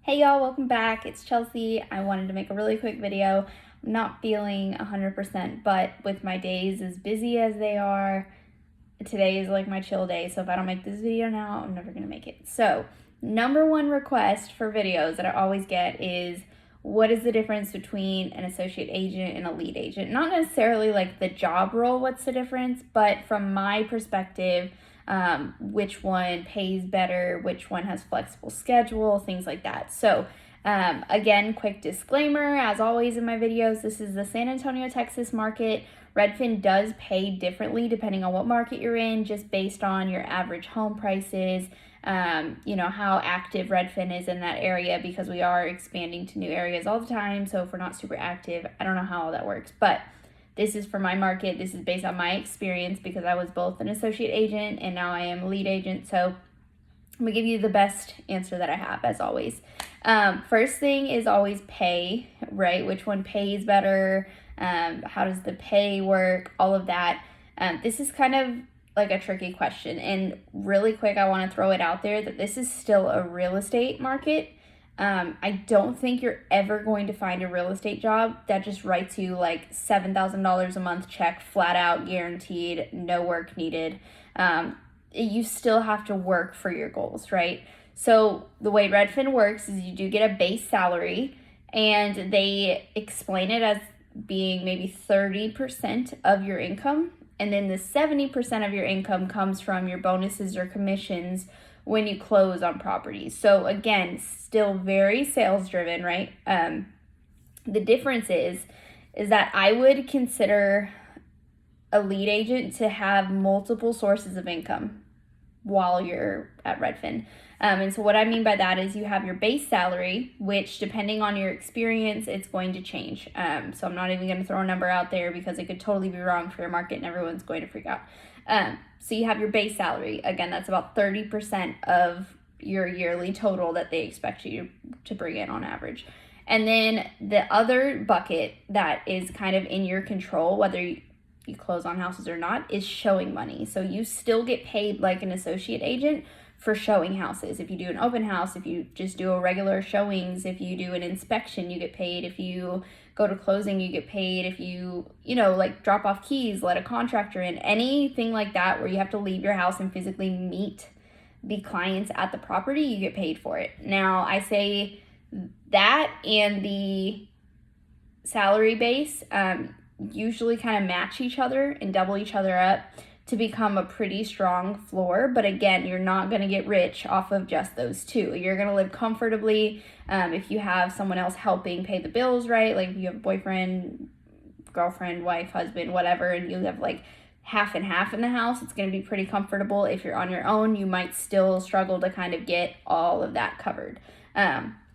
Hey y'all, welcome back. It's Chelsea. I wanted to make a really quick video. I'm not feeling 100%, but with my days as busy as they are, today is like my chill day. So if I don't make this video now, I'm never gonna make it. So number one request for videos that I always get is, what is the difference between an associate agent and a lead agent? Not necessarily like the job role, what's the difference, but from my perspective, which one pays better, which one has flexible schedule, things like that. So again, quick disclaimer, as always in my videos, this is the San Antonio, Texas market. Redfin does pay differently depending on what market you're in, just based on your average home prices, how active Redfin is in that area, because we are expanding to new areas all the time. So if we're not super active, I don't know how all that works, but this is for my market. This is based on my experience because I was both an associate agent and now I am a lead agent. So I'm gonna give you the best answer that I have, as always. First thing is always pay, right? Which one pays better? How does the pay work? All of that. This is kind of like a tricky question. And really quick, I want to throw it out there that this is still a real estate market. I don't think you're ever going to find a real estate job that just writes you like $7,000 a month check, flat out guaranteed, no work needed. You still have to work for your goals, right? So the way Redfin works is you do get a base salary, and they explain it as being maybe 30% of your income. And then the 70% of your income comes from your bonuses or commissions when you close on properties. So again, still very sales driven, right? The difference is that I would consider a lead agent to have multiple sources of income while you're at Redfin. And so what I mean by that is you have your base salary, which depending on your experience, it's going to change. So I'm not even going to throw a number out there because it could totally be wrong for your market and everyone's going to freak out. So you have your base salary. Again, that's about 30% of your yearly total that they expect you to bring in on average. And then the other bucket that is kind of in your control, whether you close on houses or not, is showing money. So you still get paid like an associate agent for showing houses. If you do an open house, if you just do a regular showings, if you do an inspection, you get paid. If you go to closing, you get paid. If you like drop off keys, let a contractor in, anything like that where you have to leave your house and physically meet the clients at the property, you get paid for it. Now, I say that and the salary base usually kind of match each other and double each other up to become a pretty strong floor. But again, you're not going to get rich off of just those two. You're going to live comfortably if you have someone else helping pay the bills, right? Like if you have a boyfriend, girlfriend, wife, husband, whatever, and you have like half and half in the house, it's going to be pretty comfortable. If you're on your own, you might still struggle to kind of get all of that covered.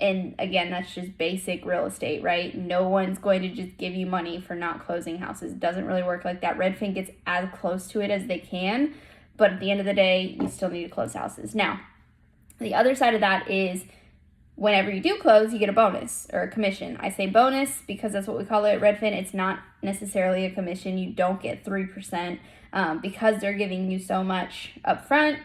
And again, that's just basic real estate, right? No one's going to just give you money for not closing houses. It doesn't really work like that. Redfin gets as close to it as they can, but at the end of the day, you still need to close houses. Now, the other side of that is whenever you do close, you get a bonus or a commission. I say bonus because that's what we call it at Redfin. It's not necessarily a commission. You don't get 3% because they're giving you so much up front.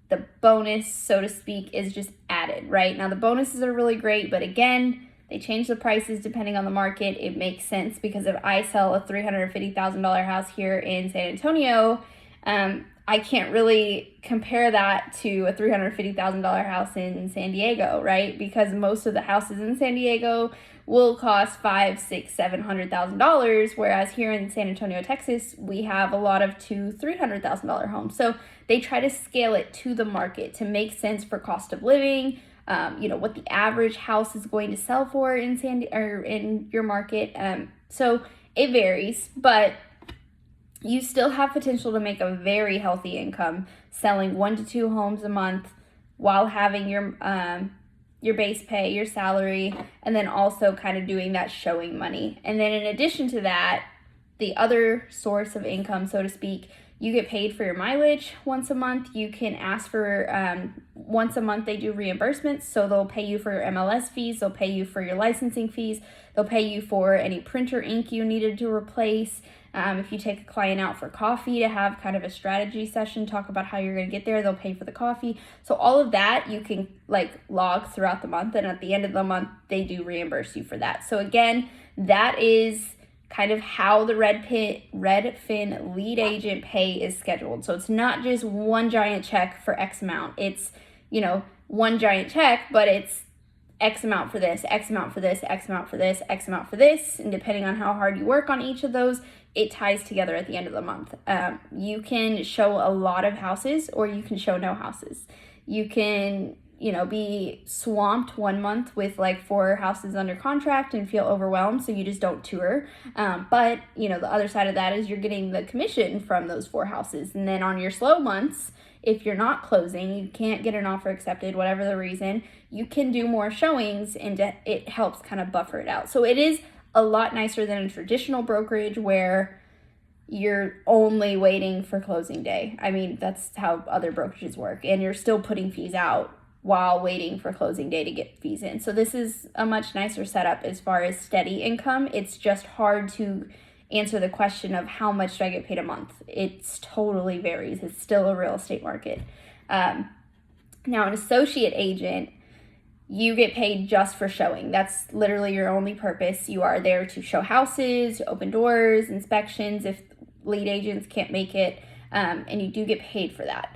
The bonus, so to speak, is just added, right? Now, the bonuses are really great, but again, they change the prices depending on the market. It makes sense because if I sell a $350,000 house here in San Antonio, I can't really compare that to a $350,000 house in San Diego, right? Because most of the houses in San Diego will cost $500,000, $600,000, $700,000, whereas here in San Antonio, Texas, we have a lot of $200,000, $300,000 homes. So they try to scale it to the market to make sense for cost of living, what the average house is going to sell for in your market. So it varies, but you still have potential to make a very healthy income selling 1 to 2 homes a month while having your base pay, your salary, and then also kind of doing that showing money. And then in addition to that, the other source of income, so to speak, you get paid for your mileage once a month. You can ask for, once a month they do reimbursements. So they'll pay you for your MLS fees. They'll pay you for your licensing fees. They'll pay you for any printer ink you needed to replace. If you take a client out for coffee to have kind of a strategy session, talk about how you're going to get there, they'll pay for the coffee. So all of that you can like log throughout the month, and at the end of the month they do reimburse you for that. So again, that is kind of how the Redfin lead agent pay is scheduled. So it's not just one giant check for X amount. It's, one giant check, but it's X amount for this, X amount for this, X amount for this, X amount for this. And depending on how hard you work on each of those, it ties together at the end of the month. You can show a lot of houses, or you can show no houses. You can, be swamped one month with like 4 houses under contract and feel overwhelmed, so you just don't tour. But, the other side of that is you're getting the commission from those 4 houses. And then on your slow months, if you're not closing, you can't get an offer accepted, whatever the reason, you can do more showings, and it helps kind of buffer it out. So it is a lot nicer than a traditional brokerage where you're only waiting for closing day. I mean, that's how other brokerages work, and you're still putting fees out while waiting for closing day to get fees in. So this is a much nicer setup as far as steady income. It's just hard to answer the question of how much do I get paid a month. It's totally varies. It's still a real estate market. Now, an associate agent, you get paid just for showing. That's literally your only purpose. You are there to show houses, open doors, inspections if lead agents can't make it, and you do get paid for that.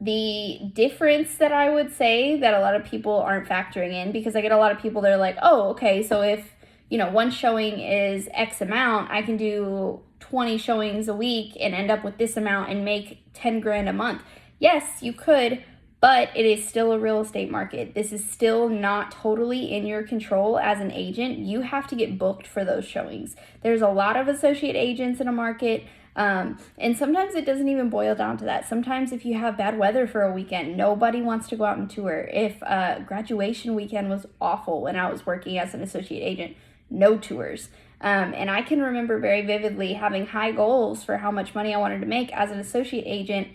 The difference that I would say that a lot of people aren't factoring in, because I get a lot of people that are like, oh, okay, so if, one showing is X amount, I can do 20 showings a week and end up with this amount and make 10 grand a month. Yes, you could, but it is still a real estate market. This is still not totally in your control as an agent. You have to get booked for those showings. There's a lot of associate agents in a market. And sometimes it doesn't even boil down to that. Sometimes if you have bad weather for a weekend, nobody wants to go out and tour. If graduation weekend was awful when I was working as an associate agent, no tours. And I can remember very vividly having high goals for how much money I wanted to make as an associate agent.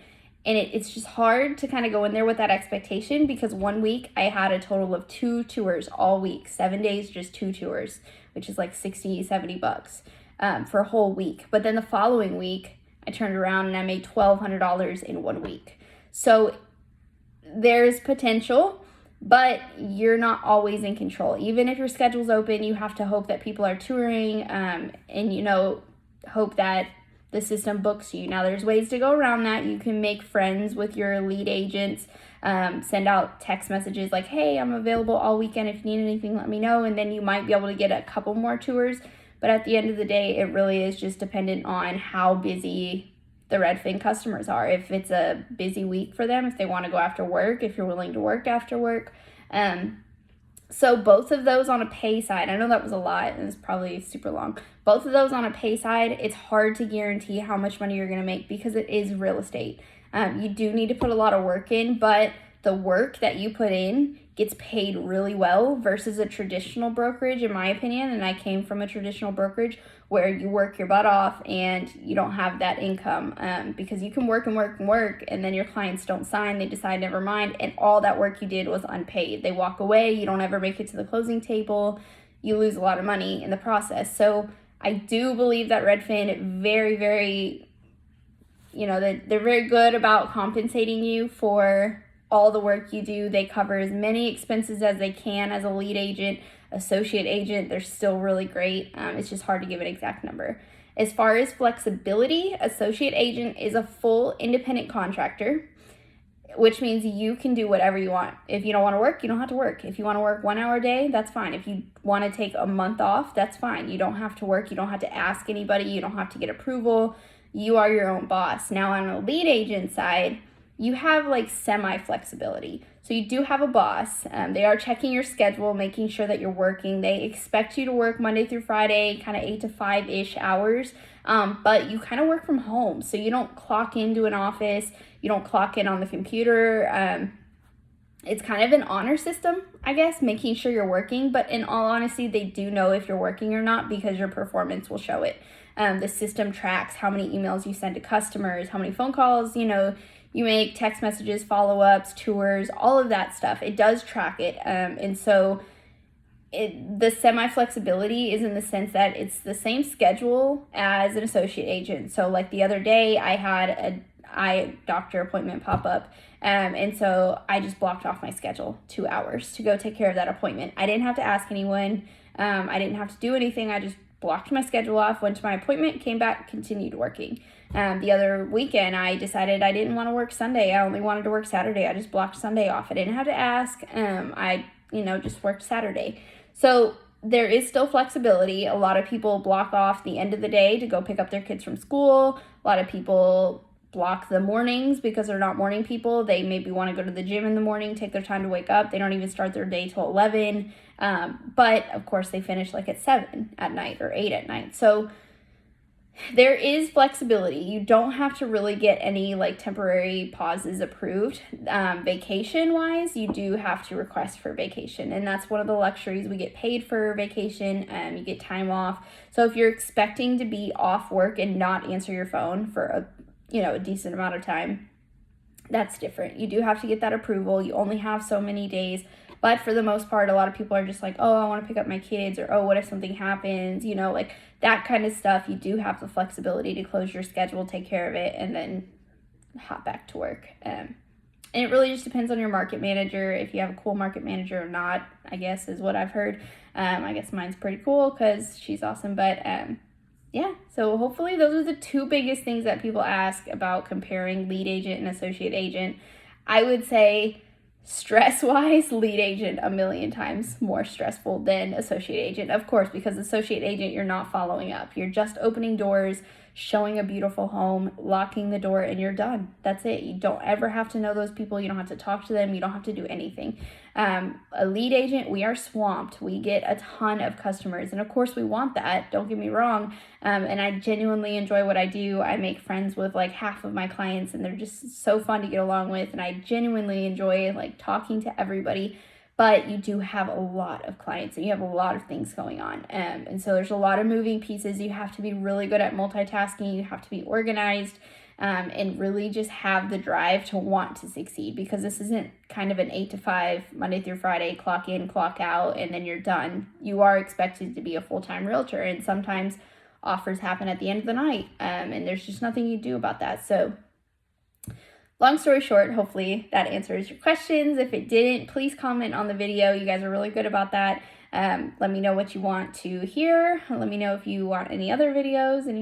And it's just hard to kind of go in there with that expectation, because one week I had a total of 2 tours all week, 7 days, just 2 tours, which is like $60-$70 for a whole week. But then the following week I turned around and I made $1,200 in 1 week. So there's potential, but you're not always in control. Even if your schedule's open, you have to hope that people are touring, and hope that the system books you. Now, there's ways to go around that. You can make friends with your lead agents, send out text messages like, hey, I'm available all weekend. If you need anything, let me know. And then you might be able to get a couple more tours. But at the end of the day, it really is just dependent on how busy the Redfin customers are. If it's a busy week for them, if they want to go after work, if you're willing to work after work. So both of those on a pay side, I know that was a lot and it's probably super long. Both of those on a pay side, it's hard to guarantee how much money you're going to make, because it is real estate. You do need to put a lot of work in, but the work that you put in gets paid really well versus a traditional brokerage, in my opinion. And I came from a traditional brokerage where you work your butt off and you don't have that income, because you can work and work and work, and then your clients don't sign, they decide never mind, and all that work you did was unpaid. They walk away, you don't ever make it to the closing table, you lose a lot of money in the process. So I do believe that Redfin very, very, they're very good about compensating you for all the work you do. They cover as many expenses as they can as a lead agent. Associate agent, they're still really great. It's just hard to give an exact number. As far as flexibility, associate agent is a full independent contractor, which means you can do whatever you want. If you don't want to work, you don't have to work. If you want to work 1 hour a day, that's fine. If you want to take a month off, that's fine. You don't have to work. You don't have to ask anybody. You don't have to get approval. You are your own boss. Now, on a lead agent side, you have like semi-flexibility. So you do have a boss. They are checking your schedule, making sure that you're working. They expect you to work Monday through Friday, kind of 8 to 5-ish hours. But you kind of work from home. So you don't clock into an office. You don't clock in on the computer. It's kind of an honor system, I guess, making sure you're working. But in all honesty, they do know if you're working or not, because your performance will show it. The system tracks how many emails you send to customers, how many phone calls, you make, text messages, follow-ups, tours, all of that stuff. It does track it. And so the semi-flexibility is in the sense that it's the same schedule as an associate agent. So like the other day I had a eye doctor appointment pop up, and so I just blocked off my schedule 2 hours to go take care of that appointment. I didn't have to ask anyone. I didn't have to do anything. I just blocked my schedule off, went to my appointment, came back, continued working. The other weekend, I decided I didn't want to work Sunday. I only wanted to work Saturday. I just blocked Sunday off. I didn't have to ask. I just worked Saturday. So there is still flexibility. A lot of people block off the end of the day to go pick up their kids from school. A lot of people block the mornings because they're not morning people. They maybe want to go to the gym in the morning, take their time to wake up. They don't even start their day till 11. But of course they finish like at 7 at night or 8 at night. So there is flexibility. You don't have to really get any like temporary pauses approved. Vacation wise, you do have to request for vacation, and that's one of the luxuries. We get paid for vacation, you get time off. So if you're expecting to be off work and not answer your phone for a decent amount of time, that's different. You do have to get that approval. You only have so many days. But for the most part, a lot of people are just like, oh, I want to pick up my kids, or oh, what if something happens? Like that kind of stuff. You do have the flexibility to close your schedule, take care of it, and then hop back to work. And it really just depends on your market manager, if you have a cool market manager or not, I guess is what I've heard. I guess mine's pretty cool because she's awesome. But yeah, so hopefully those are the two biggest things that people ask about comparing lead agent and associate agent. I would say stress-wise, lead agent 1,000,000 times more stressful than associate agent. Of course, because associate agent, you're not following up. You're just opening doors, showing a beautiful home, locking the door, and you're done. That's it. You don't ever have to know those people. You don't have to talk to them. You don't have to do anything. A lead agent, we are swamped. We get a ton of customers, and of course we want that. Don't get me wrong. And I genuinely enjoy what I do. I make friends with like half of my clients, and they're just so fun to get along with, and I genuinely enjoy like talking to everybody. But you do have a lot of clients and you have a lot of things going on. And so there's a lot of moving pieces. You have to be really good at multitasking. You have to be organized, and really just have the drive to want to succeed, because this isn't kind of an 8 to 5, Monday through Friday, clock in, clock out, and then you're done. You are expected to be a full-time realtor, and sometimes offers happen at the end of the night, and there's just nothing you do about that. So long story short, hopefully that answers your questions. If it didn't, please comment on the video. You guys are really good about that. Let me know what you want to hear. Let me know if you want any other videos, and